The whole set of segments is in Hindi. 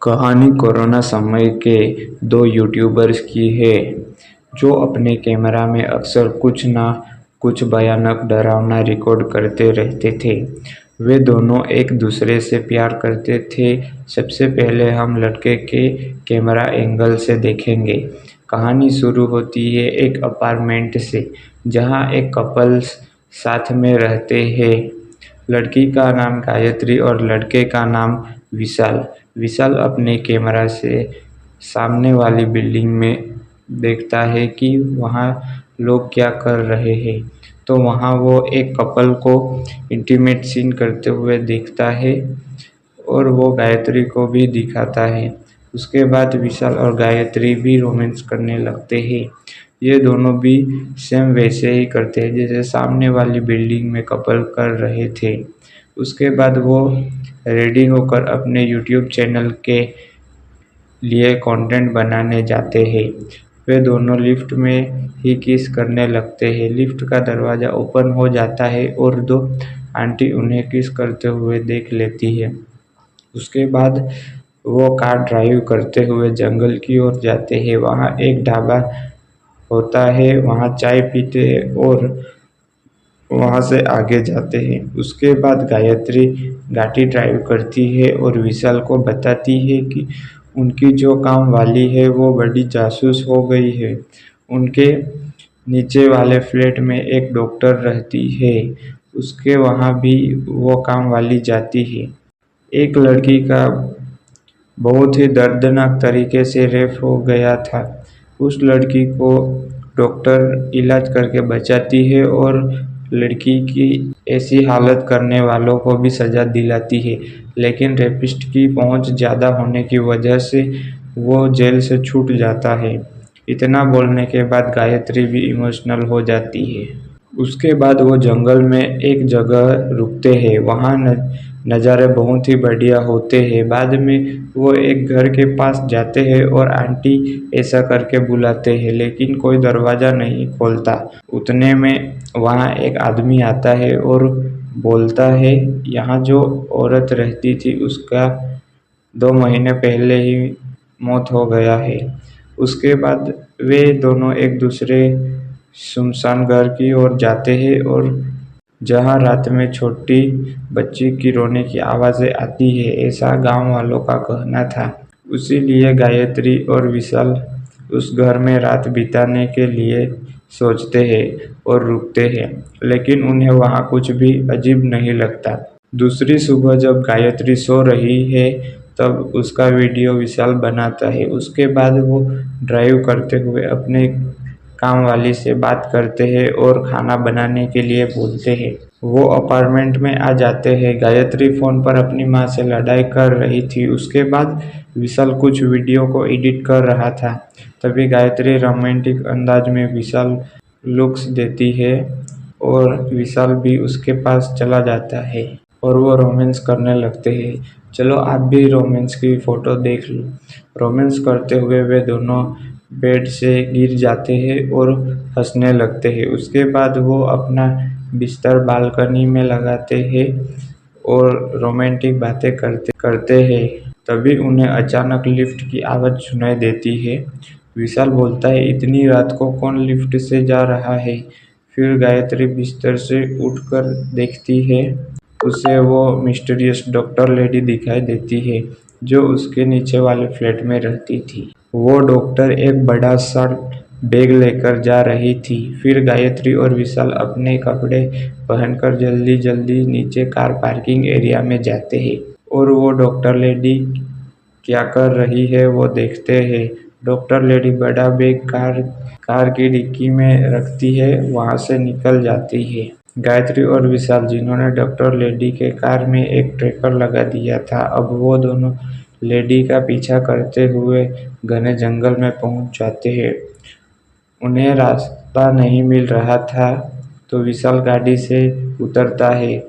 कहानी कोरोना समय के दो यूट्यूबर्स की है जो अपने कैमरा में अक्सर कुछ ना कुछ भयानक डरावना रिकॉर्ड करते रहते थे। वे दोनों एक दूसरे से प्यार करते थे। सबसे पहले हम लड़के के कैमरा एंगल से देखेंगे। कहानी शुरू होती है एक अपार्टमेंट से जहां एक कपल्स साथ में रहते हैं। लड़की का नाम गायत्री और लड़के का नाम विशाल। विशाल अपने कैमरा से सामने वाली बिल्डिंग में देखता है कि वहाँ लोग क्या कर रहे हैं, तो वहाँ वो एक कपल को इंटीमेट सीन करते हुए देखता है और वो गायत्री को भी दिखाता है। उसके बाद विशाल और गायत्री भी रोमांस करने लगते हैं। ये दोनों भी सेम वैसे ही करते हैं जैसे सामने वाली बिल्डिंग में कपल कर रहे थे। उसके बाद वो रेडी होकर अपने यूट्यूब चैनल के लिए कंटेंट बनाने जाते हैं। वे दोनों लिफ्ट में ही किस करने लगते हैं। लिफ्ट का दरवाज़ा ओपन हो जाता है और दो आंटी उन्हें किस करते हुए देख लेती है। उसके बाद वो कार ड्राइव करते हुए जंगल की ओर जाते हैं। वहाँ एक ढाबा होता है, वहाँ चाय पीते हैं और वहाँ से आगे जाते हैं। उसके बाद गायत्री गाड़ी ड्राइव करती है और विशाल को बताती है कि उनकी जो काम वाली है वो बड़ी जासूस हो गई है। उनके नीचे वाले फ्लैट में एक डॉक्टर रहती है, उसके वहाँ भी वो काम वाली जाती है। एक लड़की का बहुत ही दर्दनाक तरीके से रेप हो गया था। उस लड़की को डॉक्टर इलाज करके बचाती है और लड़की की ऐसी हालत करने वालों को भी सज़ा दिलाती है, लेकिन रेपिस्ट की पहुंच ज़्यादा होने की वजह से वो जेल से छूट जाता है। इतना बोलने के बाद गायत्री भी इमोशनल हो जाती है। उसके बाद वो जंगल में एक जगह रुकते हैं। वहाँ नज़ारे बहुत ही बढ़िया होते हैं। बाद में वो एक घर के पास जाते हैं और आंटी ऐसा करके बुलाते हैं, लेकिन कोई दरवाज़ा नहीं खोलता। उतने में वहाँ एक आदमी आता है और बोलता है, यहाँ जो औरत रहती थी उसका 2 महीने पहले ही मौत हो गया है। उसके बाद वे दोनों एक दूसरे सुनसान घर की ओर जाते हैं और जहाँ रात में छोटी बच्ची की रोने की आवाज़ें आती है, ऐसा गांव वालों का कहना था। इसीलिए गायत्री और विशाल उस घर में रात बिताने के लिए सोचते हैं और रुकते हैं, लेकिन उन्हें वहाँ कुछ भी अजीब नहीं लगता। दूसरी सुबह जब गायत्री सो रही है तब उसका वीडियो विशाल बनाता है। उसके बाद वो ड्राइव करते हुए अपने काम वाली से बात करते हैं और खाना बनाने के लिए बोलते हैं। वो अपार्टमेंट में आ जाते हैं। गायत्री फ़ोन पर अपनी माँ से लड़ाई कर रही थी। उसके बाद विशाल कुछ वीडियो को एडिट कर रहा था। तभी गायत्री रोमांटिक अंदाज में विशाल लुक्स देती है और विशाल भी उसके पास चला जाता है और वो रोमांस करने लगते हैं। चलो आप भी रोमांस की फ़ोटो देख लो। रोमांस करते हुए वे दोनों बेड से गिर जाते हैं और हंसने लगते हैं। उसके बाद वो अपना बिस्तर बालकनी में लगाते हैं और रोमांटिक बातें करते हैं। तभी उन्हें अचानक लिफ्ट की आवाज़ सुनाई देती है। विशाल बोलता है, इतनी रात को कौन लिफ्ट से जा रहा है? फिर गायत्री बिस्तर से उठकर देखती है। उसे वो मिस्टीरियस डॉक्टर लेडी दिखाई देती है जो उसके नीचे वाले फ्लैट में रहती थी। वो डॉक्टर एक बड़ा सा बैग लेकर जा रही थी। फिर गायत्री और विशाल अपने कपड़े पहनकर जल्दी जल्दी नीचे कार पार्किंग एरिया में जाते हैं और वो डॉक्टर लेडी क्या कर रही है वो देखते हैं। डॉक्टर लेडी बड़ा बैग कार की डिक्की में रखती है, वहाँ से निकल जाती है। गायत्री और विशाल, जिन्होंने डॉक्टर लेडी के कार में एक ट्रैकर लगा दिया था, अब वो दोनों लेडी का पीछा करते हुए घने जंगल में पहुंच जाते हैं। उन्हें रास्ता नहीं मिल रहा था तो विशाल गाड़ी से उतरता है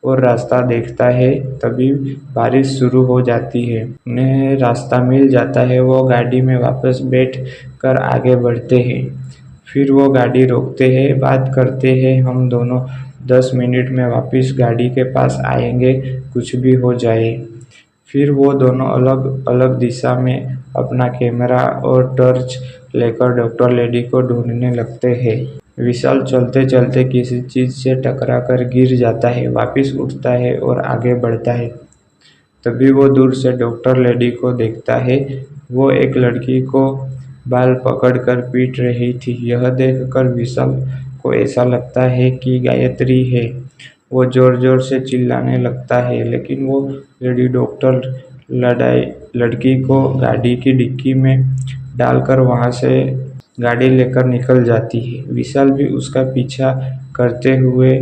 और रास्ता देखता है। तभी बारिश शुरू हो जाती है। उन्हें रास्ता मिल जाता है। वो गाड़ी में वापस बैठ कर आगे बढ़ते हैं। फिर वो गाड़ी रोकते हैं, बात करते हैं, हम दोनों 10 मिनट में वापस गाड़ी के पास आएंगे, कुछ भी हो जाए। फिर वो दोनों अलग अलग दिशा में अपना कैमरा और टॉर्च लेकर डॉक्टर लेडी को ढूंढने लगते हैं। विशाल चलते चलते किसी चीज से टकरा कर गिर जाता है, वापिस उठता है और आगे बढ़ता है। तभी वो दूर से डॉक्टर लेडी को देखता है। वो एक लड़की को बाल पकड़कर पीट रही थी। यह देखकर विशाल को ऐसा लगता है कि गायत्री है। वो जोर जोर से चिल्लाने लगता है, लेकिन वो लेडी डॉक्टर लड़की को गाड़ी की डिक्की में डालकर वहां से गाड़ी लेकर निकल जाती है। विशाल भी उसका पीछा करते हुए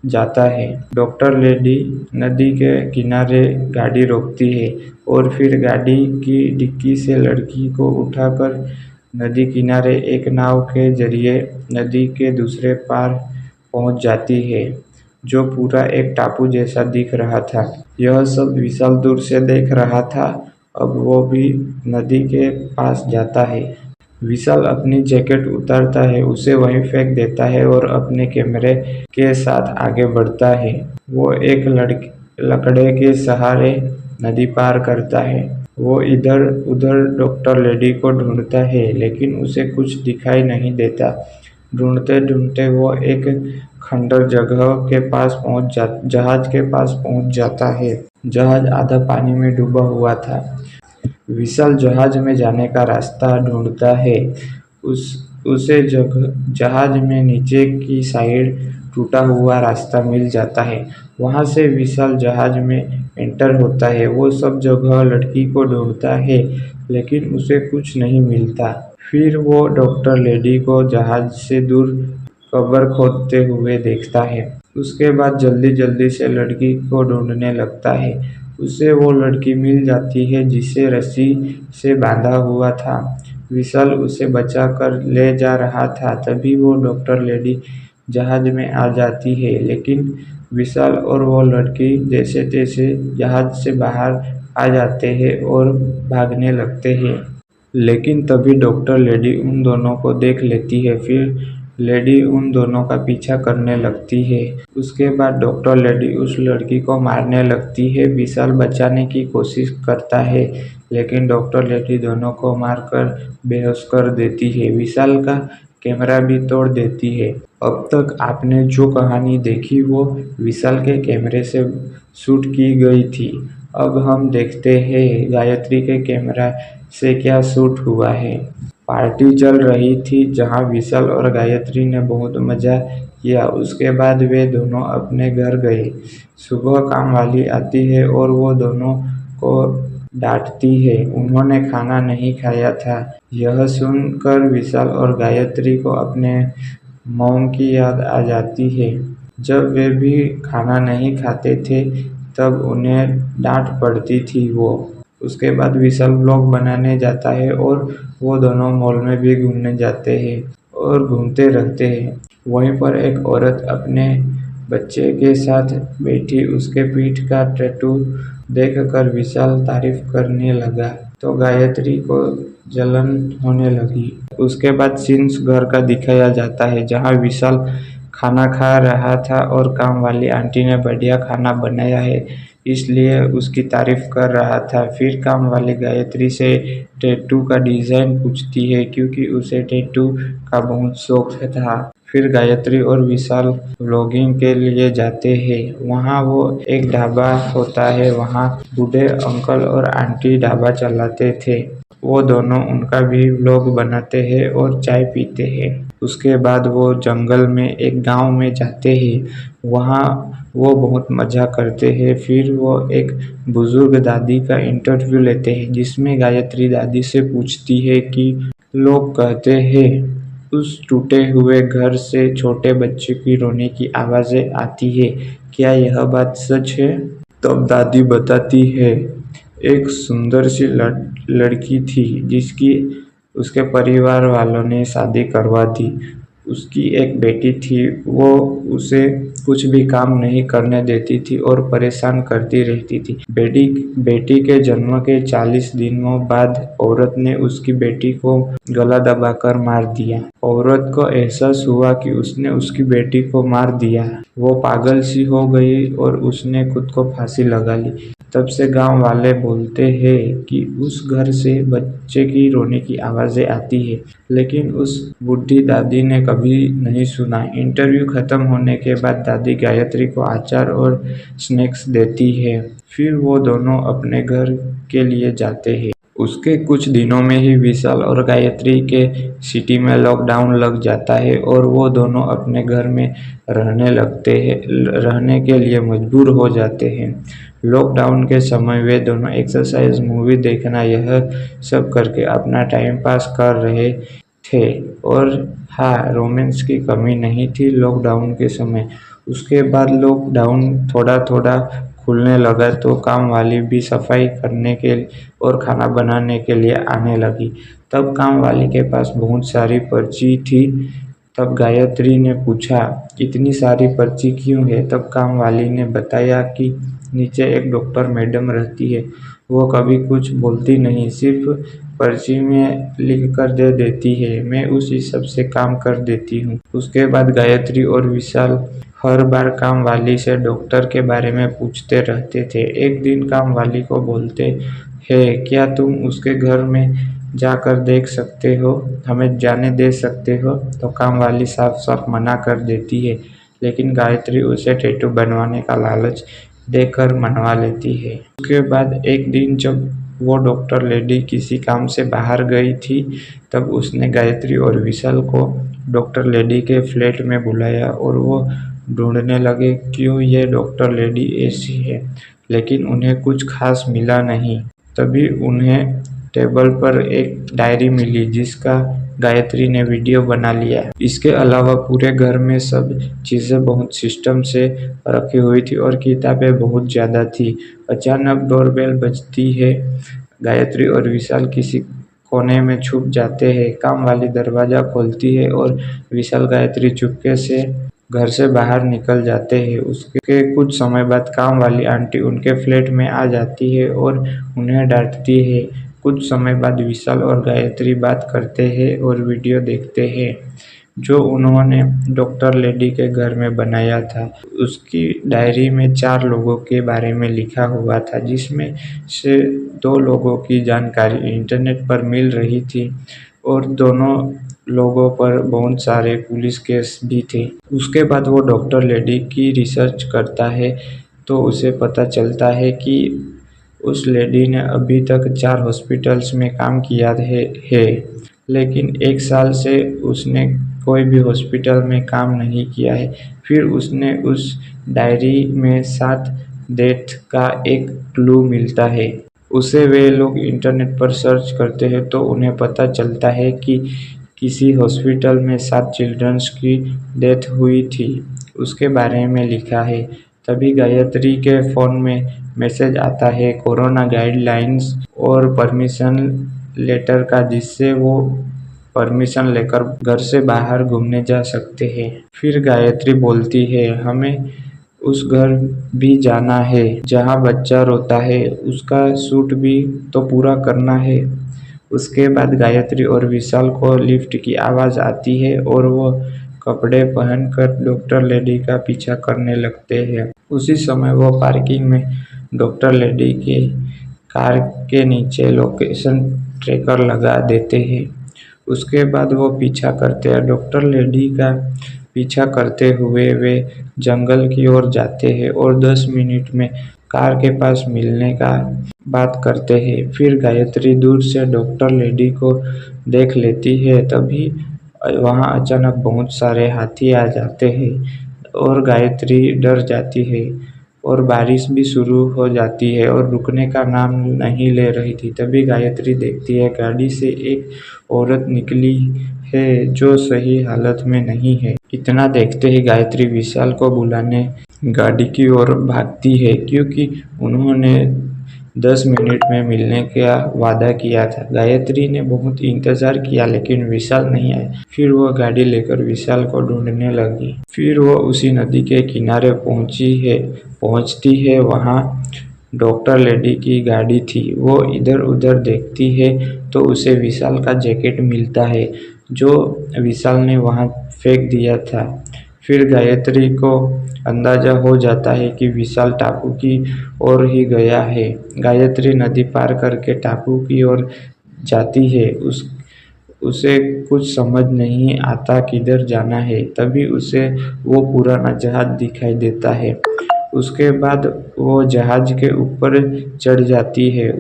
जाता है। डॉक्टर लेडी नदी के किनारे गाड़ी रोकती है और फिर गाड़ी की डिक्की से लड़की को उठाकर नदी किनारे एक नाव के जरिए नदी के दूसरे पार पहुंच जाती है, जो पूरा एक टापू जैसा दिख रहा था। यह सब विशाल दूर से देख रहा था। अब वो भी नदी के पास जाता है। विशाल अपनी जैकेट उतारता है, उसे वहीं फेंक देता है और अपने कैमरे के साथ आगे बढ़ता है। वो एक लकड़े के सहारे नदी पार करता है। वो इधर उधर डॉक्टर लेडी को ढूंढता है, लेकिन उसे कुछ दिखाई नहीं देता। ढूंढते ढूंढते वो एक खंडर जहाज के पास पहुंच जाता है। जहाज आधा पानी में डूबा हुआ था। विशाल जहाज में जाने का रास्ता ढूंढता है। उसे जहाज में नीचे की साइड टूटा हुआ रास्ता मिल जाता है। वहां से विशाल जहाज में एंटर होता है। वो सब जगह लड़की को ढूंढता है, लेकिन उसे कुछ नहीं मिलता। फिर वो डॉक्टर लेडी को जहाज से दूर कब्र खोदते हुए देखता है। उसके बाद जल्दी जल्दी से लड़की को ढूंढने लगता है। उसे वो लड़की मिल जाती है जिसे रस्सी से बांधा हुआ था। विशाल उसे बचा कर ले जा रहा था, तभी वो डॉक्टर लेडी जहाज में आ जाती है, लेकिन विशाल और वो लड़की जैसे तैसे जहाज से बाहर आ जाते हैं और भागने लगते हैं। लेकिन तभी डॉक्टर लेडी उन दोनों को देख लेती है। फिर लेडी उन दोनों का पीछा करने लगती है। उसके बाद डॉक्टर लेडी उस लड़की को मारने लगती है। विशाल बचाने की कोशिश करता है, लेकिन डॉक्टर लेडी दोनों को मारकर बेहोश कर देती है। विशाल का कैमरा भी तोड़ देती है। अब तक आपने जो कहानी देखी वो विशाल के कैमरे से शूट की गई थी। अब हम देखते हैं गायत्री के कैमरा से क्या शूट हुआ है। पार्टी चल रही थी जहां विशाल और गायत्री ने बहुत मजा किया। उसके बाद वे दोनों अपने घर गए। सुबह काम वाली आती है और वो दोनों को डांटती है, उन्होंने खाना नहीं खाया था। यह सुनकर विशाल और गायत्री को अपने मॉम की याद आ जाती है। जब वे भी खाना नहीं खाते थे तब उन्हें डांट पड़ती थी। उसके बाद विशाल ब्लॉग बनाने जाता है और वो दोनों मॉल में भी घूमने जाते हैं और घूमते रहते हैं। वहीं पर एक औरत अपने बच्चे के साथ बैठी। उसके पीठ का टैटू देखकर विशाल तारीफ करने लगा तो गायत्री को जलन होने लगी। उसके बाद सीन्स घर का दिखाया जाता है जहां विशाल खाना खा रहा था और काम वाली आंटी ने बढ़िया खाना बनाया है इसलिए उसकी तारीफ कर रहा था। फिर काम वाली गायत्री से टैटू का डिजाइन पूछती है क्योंकि उसे टैटू का बहुत शौक था। फिर गायत्री और विशाल व्लॉगिंग के लिए जाते हैं। वहाँ वो एक ढाबा होता है, वहाँ बूढ़े अंकल और आंटी ढाबा चलाते थे। वो दोनों उनका भी व्लॉग बनाते हैं और चाय पीते हैं। उसके बाद वो जंगल में एक गांव में जाते हैं। वहाँ वो बहुत मजा करते हैं। फिर वो एक बुजुर्ग दादी का इंटरव्यू लेते हैं जिसमें गायत्री दादी से पूछती है कि लोग कहते हैं उस टूटे हुए घर से छोटे बच्चे की रोने की आवाज़ें आती है, क्या यह बात सच है? तब दादी बताती है एक सुंदर सी लड़की थी जिसकी उसके परिवार वालों ने शादी करवा दी। उसकी एक बेटी थी, वो उसे कुछ भी काम नहीं करने देती थी और परेशान करती रहती थी। बेटी के जन्म के 40 दिनों बाद औरत ने उसकी बेटी को गला दबाकर मार दिया। औरत को एहसास हुआ कि उसने उसकी बेटी को मार दिया। वो पागल सी हो गई और उसने खुद को फांसी लगा ली। तब से गांव वाले बोलते हैं कि उस घर से बच्चे की रोने की आवाज़ें आती है, लेकिन उस बूढ़ी दादी ने कभी नहीं सुना। इंटरव्यू खत्म होने के बाद दादी गायत्री को अचार और स्नैक्स देती है। फिर वो दोनों अपने घर के लिए जाते हैं। उसके कुछ दिनों में ही विशाल और गायत्री के सिटी में लॉकडाउन लग जाता है और वो दोनों अपने घर में रहने के लिए मजबूर हो जाते हैं। लॉकडाउन के समय वे दोनों एक्सरसाइज, मूवी देखना, यह सब करके अपना टाइम पास कर रहे थे। और हाँ, रोमांस की कमी नहीं थी लॉकडाउन के समय। उसके बाद लॉकडाउन थोड़ा थोड़ा खुलने लगा तो काम वाली भी सफाई करने के और खाना बनाने के लिए आने लगी। तब काम वाली के पास बहुत सारी पर्ची थी। तब गायत्री ने पूछा, इतनी सारी पर्ची क्यों है? तब काम वाली ने बताया कि नीचे एक डॉक्टर मैडम रहती है। वो कभी कुछ बोलती नहीं, सिर्फ पर्ची में लिख कर दे देती है। मैं उस हिसाब से काम कर देती हूँ। उसके बाद गायत्री और विशाल हर बार काम वाली से डॉक्टर के बारे में पूछते रहते थे। एक दिन काम वाली को बोलते हैं, क्या तुम उसके घर में जाकर देख सकते हो, हमें जाने दे सकते हो? तो काम वाली साफ साफ मना कर देती है, लेकिन गायत्री उसे टैटू बनवाने का लालच देकर मनवा लेती है। उसके बाद एक दिन जब वो डॉक्टर लेडी किसी काम से बाहर गई थी, तब उसने गायत्री और विशाल को डॉक्टर लेडी के फ्लैट में बुलाया और वो ढूंढने लगे क्यों ये डॉक्टर लेडी ऐसी है, लेकिन उन्हें कुछ खास मिला नहीं। तभी उन्हें टेबल पर एक डायरी मिली जिसका गायत्री ने वीडियो बना लिया। इसके अलावा पूरे घर में सब चीज़ें बहुत सिस्टम से रखी हुई थी और किताबें बहुत ज़्यादा थी। अचानक डोरबेल बजती है। गायत्री और विशाल किसी कोने में छुप जाते हैं। काम वाली दरवाज़ा खोलती है और विशाल गायत्री चुपके से घर से बाहर निकल जाते हैं। उसके कुछ समय बाद काम वाली आंटी उनके फ्लैट में आ जाती है और उन्हें डांटती है। कुछ समय बाद विशाल और गायत्री बात करते हैं और वीडियो देखते हैं जो उन्होंने डॉक्टर लेडी के घर में बनाया था। उसकी डायरी में 4 लोगों के बारे में लिखा हुआ था, जिसमें से 2 लोगों की जानकारी इंटरनेट पर मिल रही थी और दोनों लोगों पर बहुत सारे पुलिस केस भी थे। उसके बाद वो डॉक्टर लेडी की रिसर्च करता है तो उसे पता चलता है कि उस लेडी ने अभी तक 4 हॉस्पिटल्स में काम किया है, लेकिन 1 साल से उसने कोई भी हॉस्पिटल में काम नहीं किया है। फिर उसने उस डायरी में 7 डेथ का एक क्लू मिलता है। उसे वे लोग इंटरनेट पर सर्च करते हैं तो उन्हें पता चलता है कि किसी हॉस्पिटल में 7 चिल्ड्रंस की डेथ हुई थी, उसके बारे में लिखा है। तभी गायत्री के फ़ोन में मैसेज आता है कोरोना गाइडलाइंस और परमिशन लेटर का, जिससे वो परमिशन लेकर घर से बाहर घूमने जा सकते हैं। फिर गायत्री बोलती है, हमें उस घर भी जाना है जहाँ बच्चा रोता है, उसका सूट भी तो पूरा करना है। उसके बाद गायत्री और विशाल को लिफ्ट की आवाज़ आती है और वो कपड़े पहनकर डॉक्टर लेडी का पीछा करने लगते हैं। उसी समय वो पार्किंग में डॉक्टर लेडी के कार के नीचे लोकेशन ट्रैकर लगा देते हैं। उसके बाद वो पीछा करते हैं। डॉक्टर लेडी का पीछा करते हुए वे जंगल की ओर जाते हैं और 10 मिनट में कार के पास मिलने का बात करते हैं। फिर गायत्री दूर से डॉक्टर लेडी को देख लेती है। तभी वहाँ अचानक बहुत सारे हाथी आ जाते हैं और गायत्री डर जाती है और बारिश भी शुरू हो जाती है और रुकने का नाम नहीं ले रही थी। तभी गायत्री देखती है गाड़ी से एक औरत निकली है जो सही हालत में नहीं है। इतना देखते ही गायत्री विशाल को बुलाने गाड़ी की ओर भागती है, क्योंकि उन्होंने 10 मिनट में मिलने का वादा किया था। गायत्री ने बहुत इंतज़ार किया लेकिन विशाल नहीं आया। फिर वह गाड़ी लेकर विशाल को ढूंढने लगी। फिर वो उसी नदी के किनारे पहुंचती है। वहाँ डॉक्टर लेडी की गाड़ी थी। वो इधर उधर देखती है तो उसे विशाल का जैकेट मिलता है जो विशाल ने वहाँ फेंक दिया था। फिर गायत्री को अंदाजा हो जाता है कि विशाल टापू की ओर ही गया है। गायत्री नदी पार करके टापू की ओर जाती है। उसे कुछ समझ नहीं आता किधर जाना है। तभी उसे वो पुराना जहाज दिखाई देता है। उसके बाद वो जहाज के ऊपर चढ़ जाती है।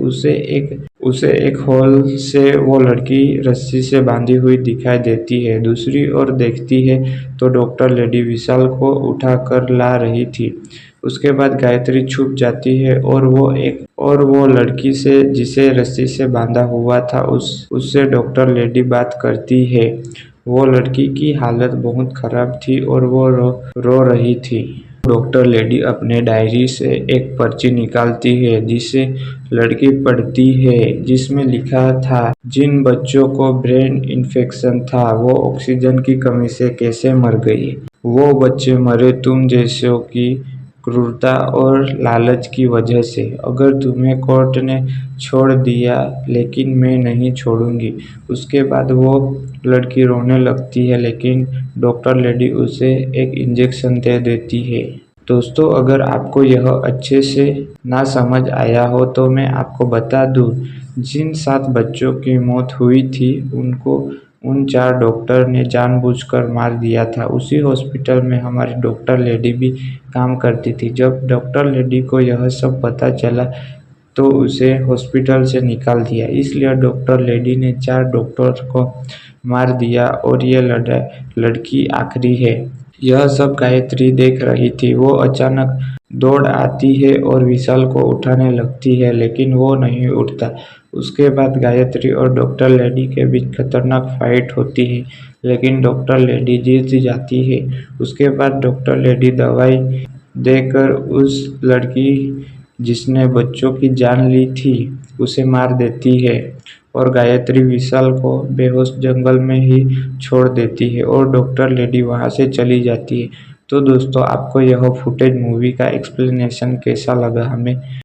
उसे एक हॉल से वो लड़की रस्सी से बांधी हुई दिखाई देती है। दूसरी ओर देखती है तो डॉक्टर लेडी विशाल को उठा कर ला रही थी। उसके बाद गायत्री छुप जाती है और वो लड़की से जिसे रस्सी से बांधा हुआ था उससे डॉक्टर लेडी बात करती है। वो लड़की की हालत बहुत खराब थी और वो रो रही थी। डॉक्टर लेडी अपने डायरी से एक पर्ची निकालती है जिसे लड़की पढ़ती है, जिसमें लिखा था जिन बच्चों को ब्रेन इन्फेक्शन था वो ऑक्सीजन की कमी से कैसे मर गए। वो बच्चे मरे तुम जैसों की क्रूरता और लालच की वजह से। अगर तुम्हें कोर्ट ने छोड़ दिया लेकिन मैं नहीं छोड़ूंगी। उसके बाद वो लड़की रोने लगती है लेकिन डॉक्टर लेडी उसे एक इंजेक्शन दे देती है। दोस्तों, अगर आपको यह अच्छे से ना समझ आया हो तो मैं आपको बता दूं, जिन 7 बच्चों की मौत हुई थी उनको उन 4 डॉक्टर ने जानबूझकर मार दिया था। उसी हॉस्पिटल में हमारी डॉक्टर लेडी भी काम करती थी। जब डॉक्टर लेडी को यह सब पता चला तो उसे हॉस्पिटल से निकाल दिया। इसलिए डॉक्टर लेडी ने 4 डॉक्टर को मार दिया और ये लड़की आखिरी है। यह सब गायत्री देख रही थी। वो अचानक दौड़ आती है और विशाल को उठाने लगती है लेकिन वो नहीं उठता। उसके बाद गायत्री और डॉक्टर लेडी के बीच खतरनाक फाइट होती है लेकिन डॉक्टर लेडी जीत जाती है। उसके बाद डॉक्टर लेडी दवाई देकर उस लड़की जिसने बच्चों की जान ली थी उसे मार देती है और गायत्री विशाल को बेहोश जंगल में ही छोड़ देती है और डॉक्टर लेडी वहां से चली जाती है। तो दोस्तों, आपको यह फुटेज मूवी का एक्सप्लेनेशन कैसा लगा हमें